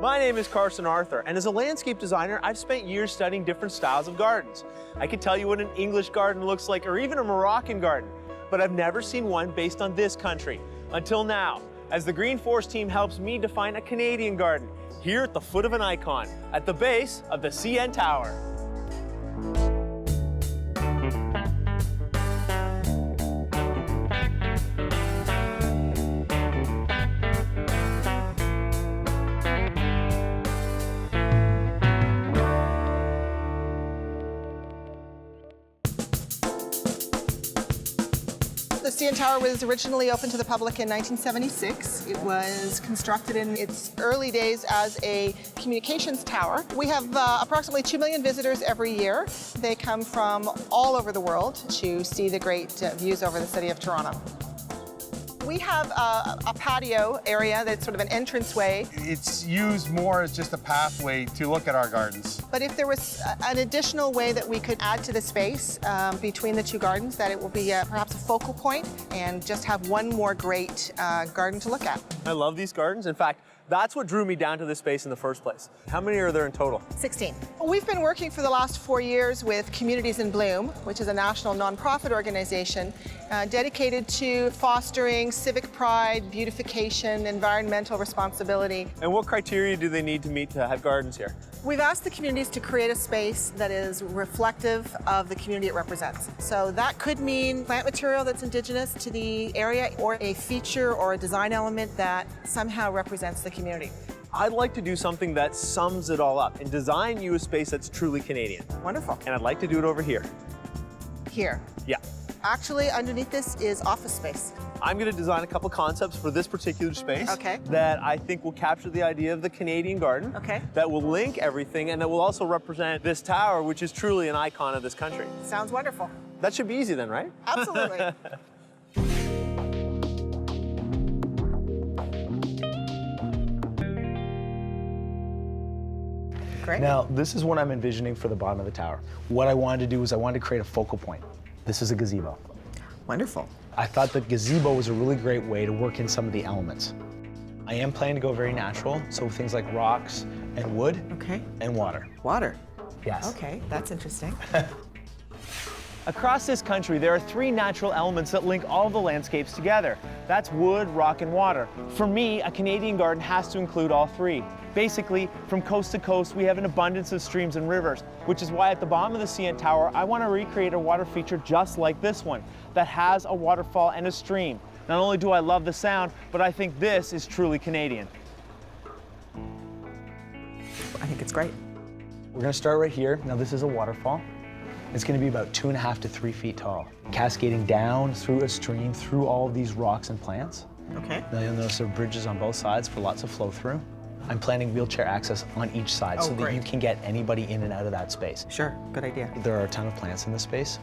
My name is Carson Arthur, and as a landscape designer, I've spent years studying different styles of gardens. I could tell you what an English garden looks like, or even a Moroccan garden, but I've never seen one based on this country, until now, as the Green Forest team helps me define a Canadian garden, here at the foot of an icon, at the base of the CN Tower. The CN Tower was originally opened to the public in 1976. It was constructed in its early days as a communications tower. We have approximately 2 million visitors every year. They come from all over the world to see the great views over the city of Toronto. We have a patio area that's sort of an entranceway. It's used more as just a pathway to look at our gardens. But if there was an additional way that we could add to the space between the two gardens, that it will be perhaps a focal point and just have one more great garden to look at. I love these gardens. In fact, that's what drew me down to this space in the first place. How many are there in total? 16. We've been working for the last 4 years with Communities in Bloom, which is a national nonprofit organization dedicated to fostering civic pride, beautification, environmental responsibility. And what criteria do they need to meet to have gardens here? We've asked the communities to create a space that is reflective of the community it represents. So that could mean plant material that's indigenous to the area, or a feature or a design element that somehow represents the community. I'd like to do something that sums it all up and design you a space that's truly Canadian. Wonderful. And I'd like to do it over here. Here. Yeah. Actually, underneath this is office space. I'm going to design a couple concepts for this particular space Okay. that I think will capture the idea of the Canadian garden, Okay. that will link everything, and that will also represent this tower, which is truly an icon of this country. Sounds wonderful. That should be easy then, right? Absolutely. Great. Now, this is what I'm envisioning for the bottom of the tower. What I wanted to do is I wanted to create a focal point. This is a gazebo. Wonderful. I thought the gazebo was a really great way to work in some of the elements. I am planning to go very natural, so things like rocks and wood Okay. and water. Water. Yes. Okay, that's interesting. Across this country, there are 3 natural elements that link all the landscapes together. That's wood, rock, and water. For me, a Canadian garden has to include all 3. Basically, from coast to coast, we have an abundance of streams and rivers, which is why at the bottom of the CN Tower, I want to recreate a water feature just like this one, that has a waterfall and a stream. Not only do I love the sound, but I think this is truly Canadian. I think it's great. We're gonna start right here. Now, this is a waterfall. It's gonna be about 2.5 to 3 feet tall, cascading down through a stream, through all of these rocks and plants. Okay. Now, you'll notice there are bridges on both sides for lots of flow through. I'm planning wheelchair access on each side so that great. you can get anybody in and out of that space. Sure, good idea. There are a ton of plants in this space.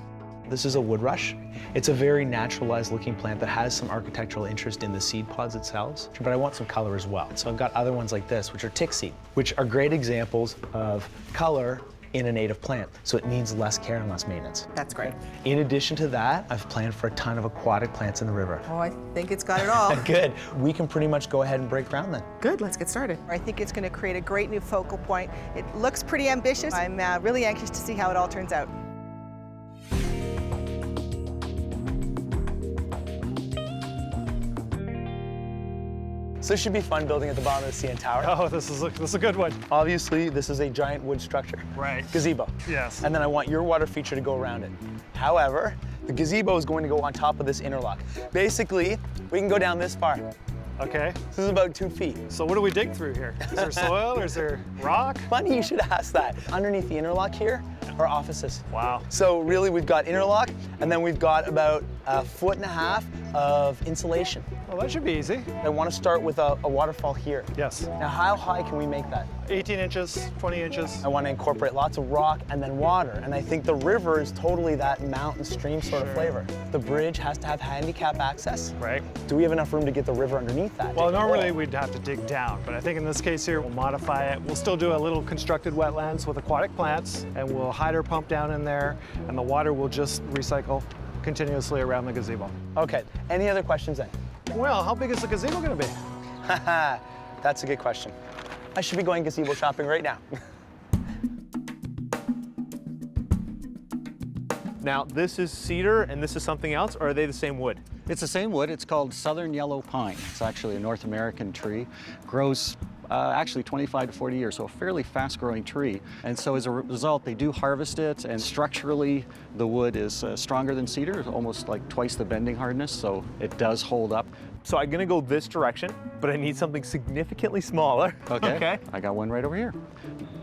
This is a wood rush. It's a very naturalized looking plant that has some architectural interest in the seed pods themselves, but I want some color as well. So I've got other ones like this, which are tick seed, which are great examples of color in a native plant. So it needs less care and less maintenance. That's great. In addition to that, I've planned for a ton of aquatic plants in the river. Oh, I think it's got it all. Good. We can pretty much go ahead and break ground then. Good, let's get started. I think it's going to create a great new focal point. It looks pretty ambitious. I'm really anxious to see how it all turns out. So this should be fun building at the bottom of the CN Tower. Oh, this is a good one. Obviously, this is a giant wood structure. Right. Gazebo. Yes. And then I want your water feature to go around it. However, the gazebo is going to go on top of this interlock. Basically, we can go down this far. Okay. This is about 2 feet. So what do we dig through here? Is there soil or is there rock? Funny you should ask that. Underneath the interlock here are offices. Wow. So really, we've got interlock, and then we've got about 1.5 feet of insulation. Well, that should be easy. I want to start with a waterfall here. Yes. Now, how high can we make that? 18 inches, 20 inches. I want to incorporate lots of rock and then water, and I think the river is totally that mountain stream sort of flavor. The bridge has to have handicap access. Right. Do we have enough room to get the river underneath that? Well, normally we'd have to dig down, but I think in this case here, we'll modify it. We'll still do a little constructed wetlands with aquatic plants, and we'll hydro pump down in there, and the water will just recycle continuously around the gazebo. Okay, any other questions then? Well, how big is the gazebo gonna be? That's a good question. I should be going gazebo shopping right now. Now, this is cedar and this is something else, or are they the same wood? It's the same wood. It's called southern yellow pine. It's actually a North American tree. Grows actually 25 to 40 years, so a fairly fast-growing tree. And so as a result, they do harvest it, and structurally, the wood is stronger than cedar, almost like twice the bending hardness, so it does hold up. So I'm gonna go this direction, but I need something significantly smaller. Okay. I got one right over here.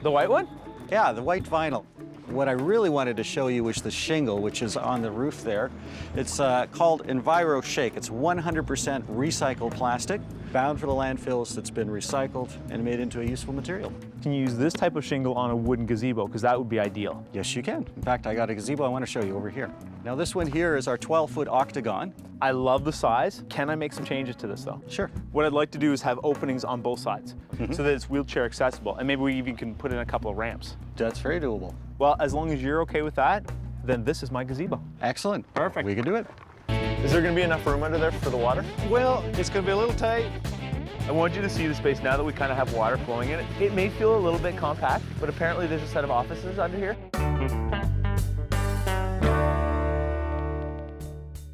The white one? Yeah, the white vinyl. What I really wanted to show you was the shingle, which is on the roof there. It's called Enviro Shake. It's 100% recycled plastic, bound for the landfills, that's been recycled and made into a useful material. Can you use this type of shingle on a wooden gazebo? Because that would be ideal. Yes, you can. In fact, I got a gazebo I want to show you over here. Now this one here is our 12-foot octagon. I love the size. Can I make some changes to this though? Sure. What I'd like to do is have openings on both sides so that it's wheelchair accessible. And maybe we even can put in a couple of ramps. That's very doable. Well, as long as you're okay with that, then this is my gazebo. Excellent. Perfect. We can do it. Is there gonna be enough room under there for the water? Well, it's gonna be a little tight. I want you to see the space now that we kind of have water flowing in it. It may feel a little bit compact, but apparently there's a set of offices under here.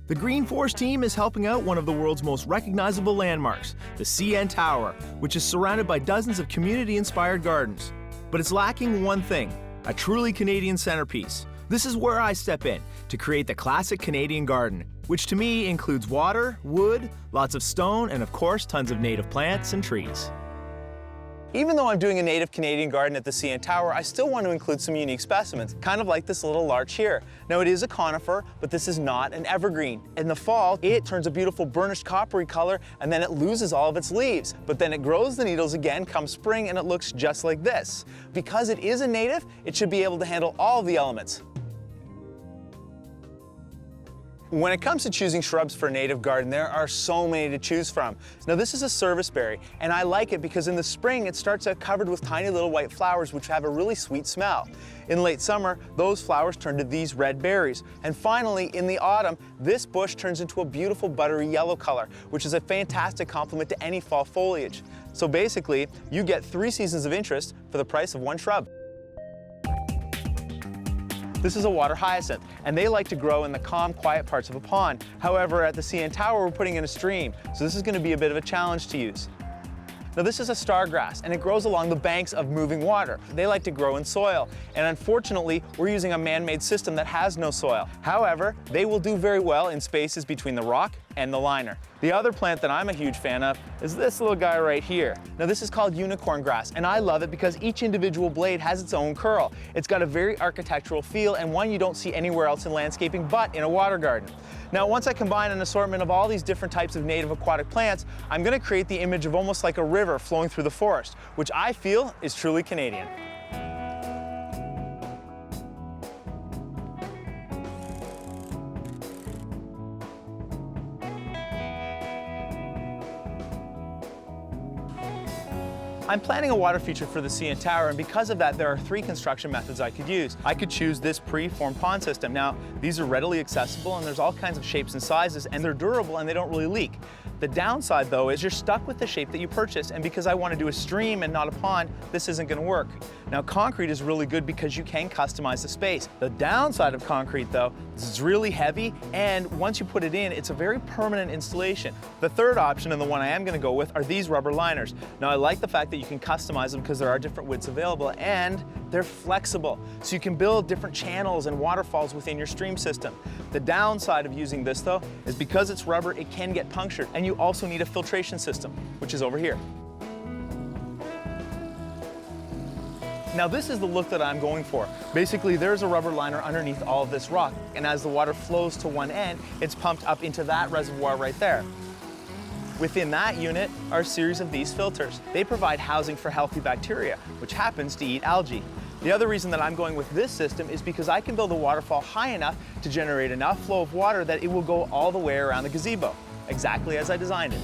The Green Force team is helping out one of the world's most recognizable landmarks, the CN Tower, which is surrounded by dozens of community-inspired gardens. But it's lacking one thing, a truly Canadian centerpiece. This is where I step in to create the classic Canadian garden, which to me includes water, wood, lots of stone, and of course, tons of native plants and trees. Even though I'm doing a native Canadian garden at the CN Tower, I still want to include some unique specimens, kind of like this little larch here. Now it is a conifer, but this is not an evergreen. In the fall, it turns a beautiful burnished coppery color and then it loses all of its leaves. But then it grows the needles again come spring and it looks just like this. Because it is a native, it should be able to handle all the elements. When it comes to choosing shrubs for a native garden, there are so many to choose from. Now this is a serviceberry, and I like it because in the spring it starts out covered with tiny little white flowers which have a really sweet smell. In late summer, those flowers turn to these red berries. And finally, in the autumn, this bush turns into a beautiful buttery yellow color, which is a fantastic complement to any fall foliage. So basically, you get 3 seasons of interest for the price of 1 shrub. This is a water hyacinth, and they like to grow in the calm, quiet parts of a pond. However, at the CN Tower, we're putting in a stream, so this is going to be a bit of a challenge to use. Now this is a stargrass, and it grows along the banks of moving water. They like to grow in soil, and unfortunately, we're using a man-made system that has no soil. However, they will do very well in spaces between the rock and the liner. The other plant that I'm a huge fan of is this little guy right here. Now this is called unicorn grass, and I love it because each individual blade has its own curl. It's got a very architectural feel and one you don't see anywhere else in landscaping but in a water garden. Now once I combine an assortment of all these different types of native aquatic plants, I'm going to create the image of almost like a river flowing through the forest, which I feel is truly Canadian. I'm planning a water feature for the CN Tower, and because of that, there are 3 construction methods I could use. I could choose this pre-formed pond system. Now, these are readily accessible, and there's all kinds of shapes and sizes, and they're durable and they don't really leak. The downside, though, is you're stuck with the shape that you purchased, and because I want to do a stream and not a pond, this isn't going to work. Now, concrete is really good because you can customize the space. The downside of concrete, though, is it's really heavy, and once you put it in, it's a very permanent installation. The third option, and the one I am going to go with, are these rubber liners. Now, I like the fact that you can customize them because there are different widths available, and they're flexible, so you can build different channels and waterfalls within your stream system. The downside of using this, though, is because it's rubber, it can get punctured, and you also need a filtration system, which is over here. Now this is the look that I'm going for. Basically, there's a rubber liner underneath all of this rock, and as the water flows to one end, it's pumped up into that reservoir right there. Within that unit are a series of these filters. They provide housing for healthy bacteria, which happens to eat algae. The other reason that I'm going with this system is because I can build a waterfall high enough to generate enough flow of water that it will go all the way around the gazebo, exactly as I designed it.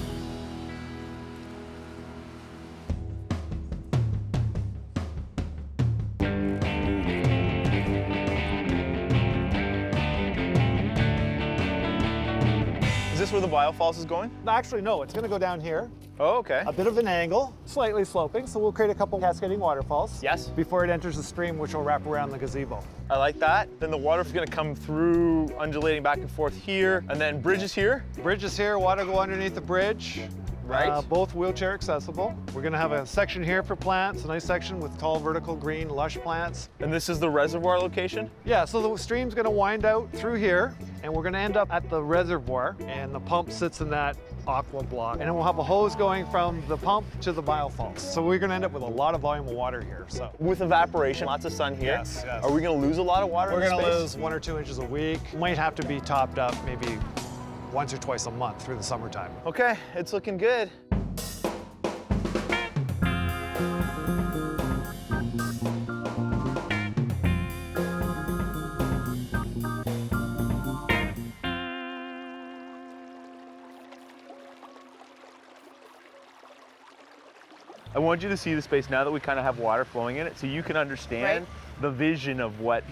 Is this where the biofalls is going? Actually, no, it's going to go down here. Oh, okay. A bit of an angle, slightly sloping, so we'll create a couple cascading waterfalls. Yes. Before it enters the stream, which will wrap around the gazebo. I like that. Then the water's gonna come through, undulating back and forth here, and then bridges here. Bridge is here, water go underneath the bridge. Right. Both wheelchair accessible. We're gonna have a section here for plants, a nice section with tall, vertical, green, lush plants. And this is the reservoir location? Yeah, so the stream's gonna wind out through here, and we're gonna end up at the reservoir, and the pump sits in that aqua block. And then we'll have a hose going from the pump to the biofalls. So we're gonna end up with a lot of volume of water here, so. With evaporation, lots of sun here. Yes, yes. Are we gonna lose a lot of water We're in gonna space? lose 1 or 2 inches a week. Might have to be topped up maybe once or twice a month through the summertime. Okay, it's looking good. I want you to see the space now that we kind of have water flowing in it, so you can understand the vision of what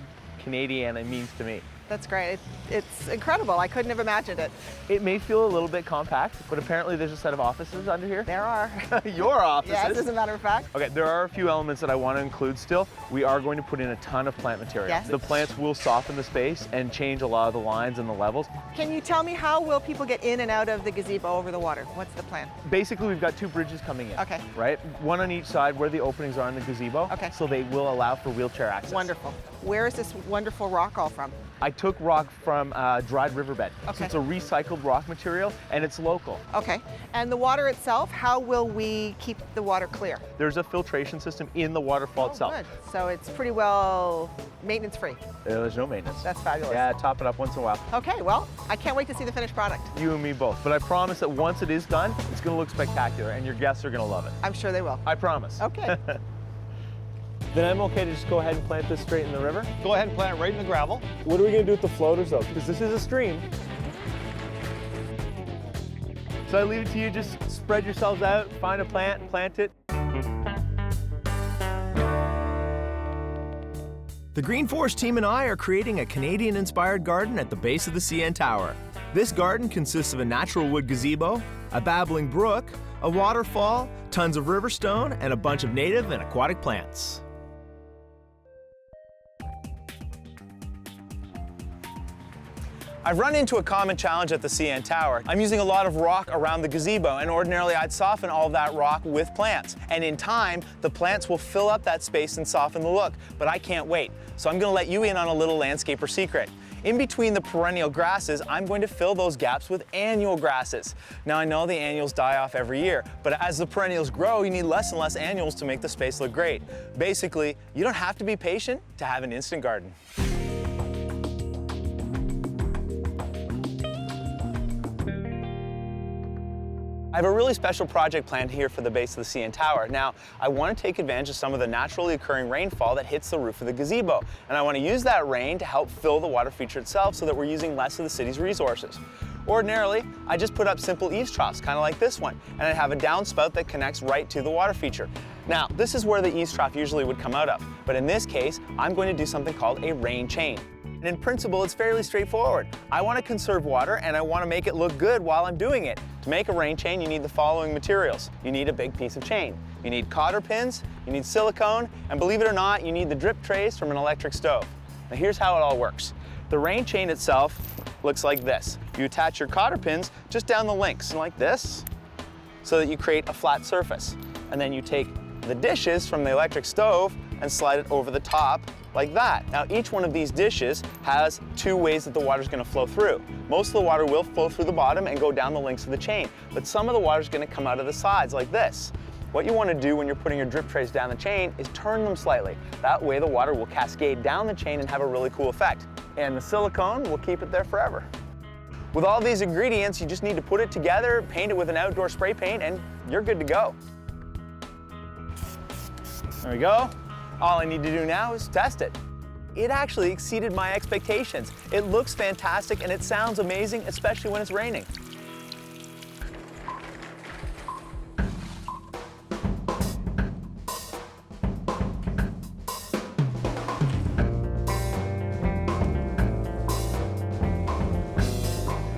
Canadiana means to me. That's great. It's incredible. I couldn't have imagined it. It may feel a little bit compact, but apparently there's a set of offices under here. There are. Your offices. Yes, as a matter of fact. Okay, there are a few elements that I want to include still. We are going to put in a ton of plant material. Yes. The plants will soften the space and change a lot of the lines and the levels. Can you tell me how will people get in and out of the gazebo over the water? What's the plan? Basically, we've got 2 bridges coming in. Okay. Right? One on each side where the openings are in the gazebo. Okay. So they will allow for wheelchair access. Wonderful. Where is this wonderful rock all from? I took rock from dried riverbed. Okay. So it's a recycled rock material and it's local. Okay. And the water itself, how will we keep the water clear? There's a filtration system in the waterfall itself. Good. So it's pretty well maintenance free. There's no maintenance. That's fabulous. Yeah, top it up once in a while. Okay, well, I can't wait to see the finished product. You and me both. But I promise that once it is done, it's going to look spectacular and your guests are going to love it. I'm sure they will. I promise. Okay. Then I'm okay to just go ahead and plant this straight in the river. Go ahead and plant it right in the gravel. What are we going to do with the floaters though? Because this is a stream. So I leave it to you, just spread yourselves out, find a plant, plant it. The Green Force team and I are creating a Canadian-inspired garden at the base of the CN Tower. This garden consists of a natural wood gazebo, a babbling brook, a waterfall, tons of river stone, and a bunch of native and aquatic plants. I've run into a common challenge at the CN Tower. I'm using a lot of rock around the gazebo, and ordinarily I'd soften all of that rock with plants. And in time, the plants will fill up that space and soften the look, but I can't wait. So I'm gonna let you in on a little landscaper secret. In between the perennial grasses, I'm going to fill those gaps with annual grasses. Now I know the annuals die off every year, but as the perennials grow, you need less and less annuals to make the space look great. Basically, you don't have to be patient to have an instant garden. I have a really special project planned here for the base of the CN Tower. Now, I want to take advantage of some of the naturally occurring rainfall that hits the roof of the gazebo, and I want to use that rain to help fill the water feature itself so that we're using less of the city's resources. Ordinarily, I just put up simple eaves troughs, kind of like this one, and I have a downspout that connects right to the water feature. Now, this is where the eaves trough usually would come out of, but in this case, I'm going to do something called a rain chain. And in principle, it's fairly straightforward. I want to conserve water and I want to make it look good while I'm doing it. To make a rain chain, you need the following materials. You need a big piece of chain. You need cotter pins, you need silicone, and believe it or not, you need the drip trays from an electric stove. Now here's how it all works. The rain chain itself looks like this. You attach your cotter pins just down the links, like this, so that you create a flat surface. And then you take the dishes from the electric stove and slide it over the top like that. Now each one of these dishes has 2 ways that the water is going to flow through. Most of the water will flow through the bottom and go down the links of the chain, but some of the water is going to come out of the sides like this. What you want to do when you're putting your drip trays down the chain is turn them slightly. That way the water will cascade down the chain and have a really cool effect. And the silicone will keep it there forever. With all these ingredients, you just need to put it together, paint it with an outdoor spray paint, and you're good to go. There we go. All I need to do now is test it. It actually exceeded my expectations. It looks fantastic and it sounds amazing, especially when it's raining.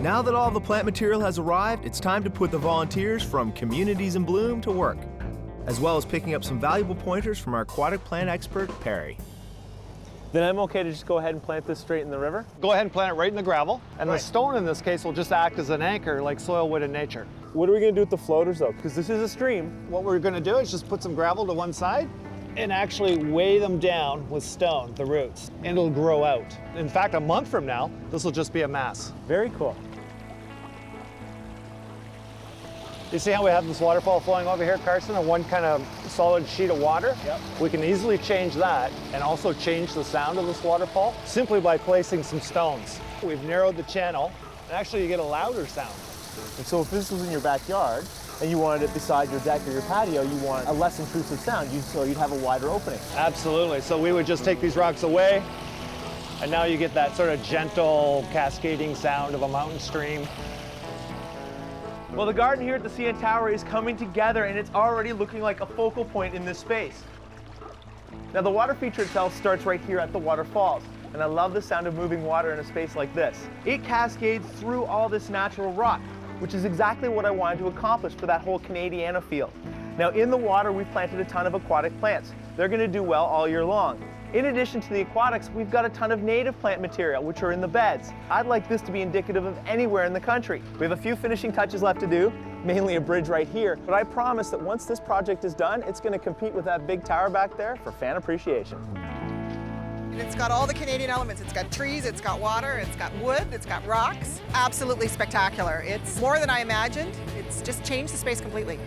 Now Now that all the plant material has arrived, it's time to put the volunteers from Communities in Bloom to work, as well as picking up some valuable pointers from our aquatic plant expert, Perry. Then I'm okay to just go ahead and plant this straight in the river? Go ahead and plant it right in the gravel, and the stone in this case will just act as an anchor like soil would in nature. What are we gonna do with the floaters though? Because this is a stream. What we're gonna do is just put some gravel to one side and actually weigh them down with stone, the roots, and it'll grow out. In fact, a month from now, this will just be a mass. Very cool. You see how we have this waterfall flowing over here, Carson, on one kind of solid sheet of water? Yep. We can easily change that and also change the sound of this waterfall simply by placing some stones. We've narrowed the channel, and actually you get a louder sound. And so if this was in your backyard and you wanted it beside your deck or your patio, you want a less intrusive sound, so you'd have a wider opening. Absolutely. So we would just take these rocks away, and now you get that sort of gentle cascading sound of a mountain stream. Well, the garden here at the CN Tower is coming together, and it's already looking like a focal point in this space. Now, the water feature itself starts right here at the waterfalls, and I love the sound of moving water in a space like this. It cascades through all this natural rock, which is exactly what I wanted to accomplish for that whole Canadiana field. Now, in the water, we've planted a ton of aquatic plants. They're going to do well all year long. In addition to the aquatics, we've got a ton of native plant material, which are in the beds. I'd like this to be indicative of anywhere in the country. We have a few finishing touches left to do, mainly a bridge right here, but I promise that once this project is done, it's going to compete with that big tower back there for fan appreciation. And it's got all the Canadian elements. It's got trees, it's got water, it's got wood, it's got rocks. Absolutely spectacular. It's more than I imagined. It's just changed the space completely.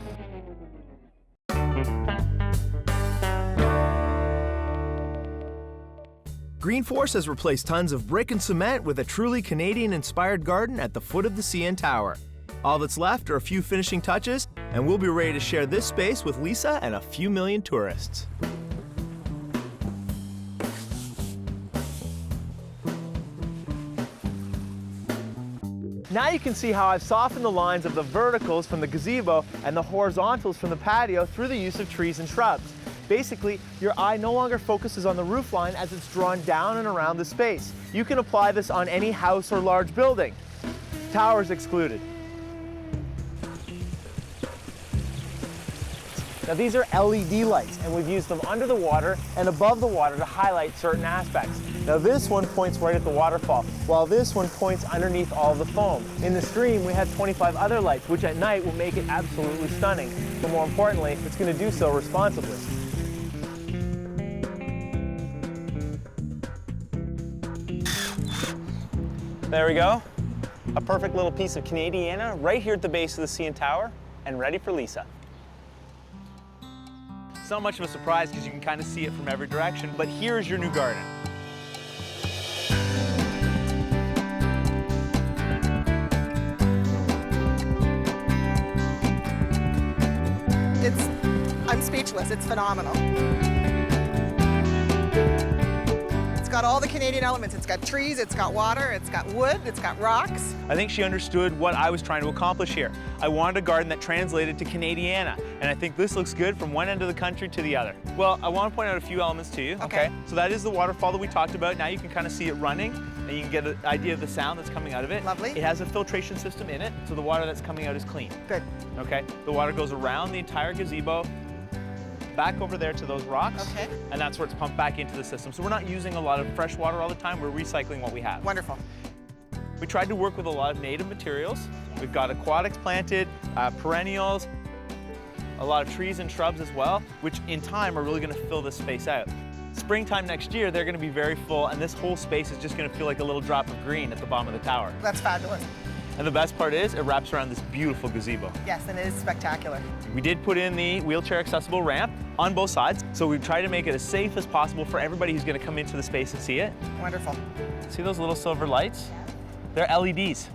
Greenforce has replaced tons of brick and cement with a truly Canadian-inspired garden at the foot of the CN Tower. All that's left are a few finishing touches, and we'll be ready to share this space with Lisa and a few million tourists. Now you can see how I've softened the lines of the verticals from the gazebo and the horizontals from the patio through the use of trees and shrubs. Basically, your eye no longer focuses on the roof line as it's drawn down and around the space. You can apply this on any house or large building. Towers excluded. Now these are LED lights, and we've used them under the water and above the water to highlight certain aspects. Now this one points right at the waterfall, while this one points underneath all the foam. In the stream, we have 25 other lights, which at night will make it absolutely stunning. But more importantly, it's going to do so responsibly. There we go. A perfect little piece of Canadiana right here at the base of the CN Tower, and ready for Lisa. It's not much of a surprise because you can kind of see it from every direction, but here's your new garden. I'm speechless. It's phenomenal. It's got all the Canadian elements. It's got trees, it's got water, it's got wood, it's got rocks. I think she understood what I was trying to accomplish here. I wanted a garden that translated to Canadiana, and I think this looks good from one end of the country to the other. Well, I want to point out a few elements to you. Okay. So that is the waterfall that we talked about. Now you can kind of see it running, and you can get an idea of the sound that's coming out of it. Lovely. It has a filtration system in it, so the water that's coming out is clean. Good. Okay. The water goes around the entire gazebo, back over there to those rocks, Okay. and that's where it's pumped back into the system. So we're not using a lot of fresh water all the time, we're recycling what we have. Wonderful. We tried to work with a lot of native materials. We've got aquatics planted, perennials, a lot of trees and shrubs as well, which in time are really gonna fill this space out. Springtime next year, they're gonna be very full, and this whole space is just gonna feel like a little drop of green at the bottom of the tower. That's fabulous. And the best part is, it wraps around this beautiful gazebo. Yes, and it is spectacular. We did put in the wheelchair accessible ramp on both sides, so we tried to make it as safe as possible for everybody who's gonna come into the space and see it. Wonderful. See those little silver lights? They're LEDs.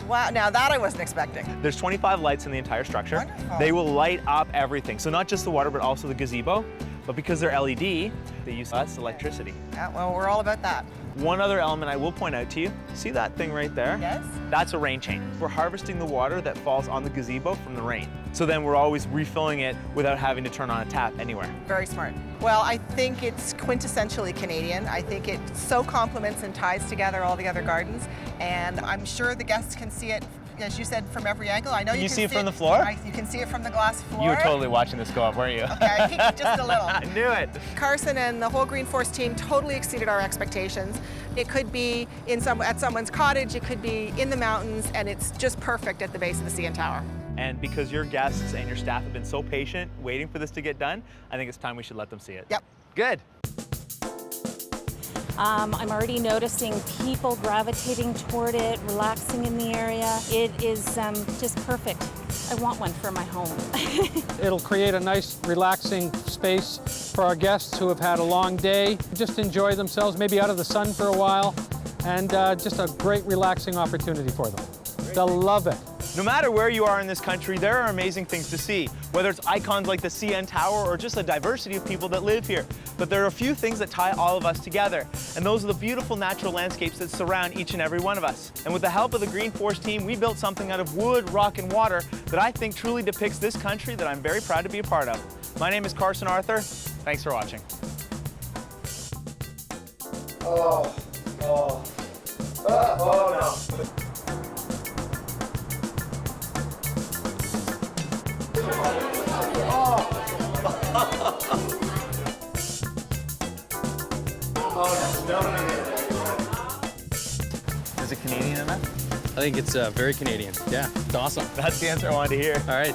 Wow, now that I wasn't expecting. There's 25 lights in the entire structure. Wonderful. They will light up everything. So not just the water, but also the gazebo. But because they're LED, they use less electricity. Yeah, well, we're all about that. One other element I will point out to you, see that thing right there? Yes. That's a rain chain. We're harvesting the water that falls on the gazebo from the rain. So then we're always refilling it without having to turn on a tap anywhere. Very smart. Well, I think it's quintessentially Canadian. I think it so complements and ties together all the other gardens, and I'm sure the guests can see it, as you said, from every angle. I know you can see it from the floor? You can see it from the glass floor. You were totally watching this go up, weren't you? Okay, I peeked just a little. I knew it. Carson and the whole Green Force team totally exceeded our expectations. It could be at someone's cottage, it could be in the mountains, and it's just perfect at the base of the CN Tower. And because your guests and your staff have been so patient waiting for this to get done, I think it's time we should let them see it. Yep. Good. I'm already noticing people gravitating toward it, relaxing in the area. It is just perfect. I want one for my home. It'll create a nice, relaxing space for our guests who have had a long day, just enjoy themselves, maybe out of the sun for a while, and just a great, relaxing opportunity for them. They'll love it. No matter where you are in this country, there are amazing things to see, whether it's icons like the CN Tower or just a diversity of people that live here. But there are a few things that tie all of us together, and those are the beautiful natural landscapes that surround each and every one of us. And with the help of the Green Force team, we built something out of wood, rock, and water that I think truly depicts this country that I'm very proud to be a part of. My name is Carson Arthur. Thanks for watching. Oh no. Is it Canadian enough? I think it's very Canadian. Yeah, it's awesome. That's the answer I wanted to hear. All right.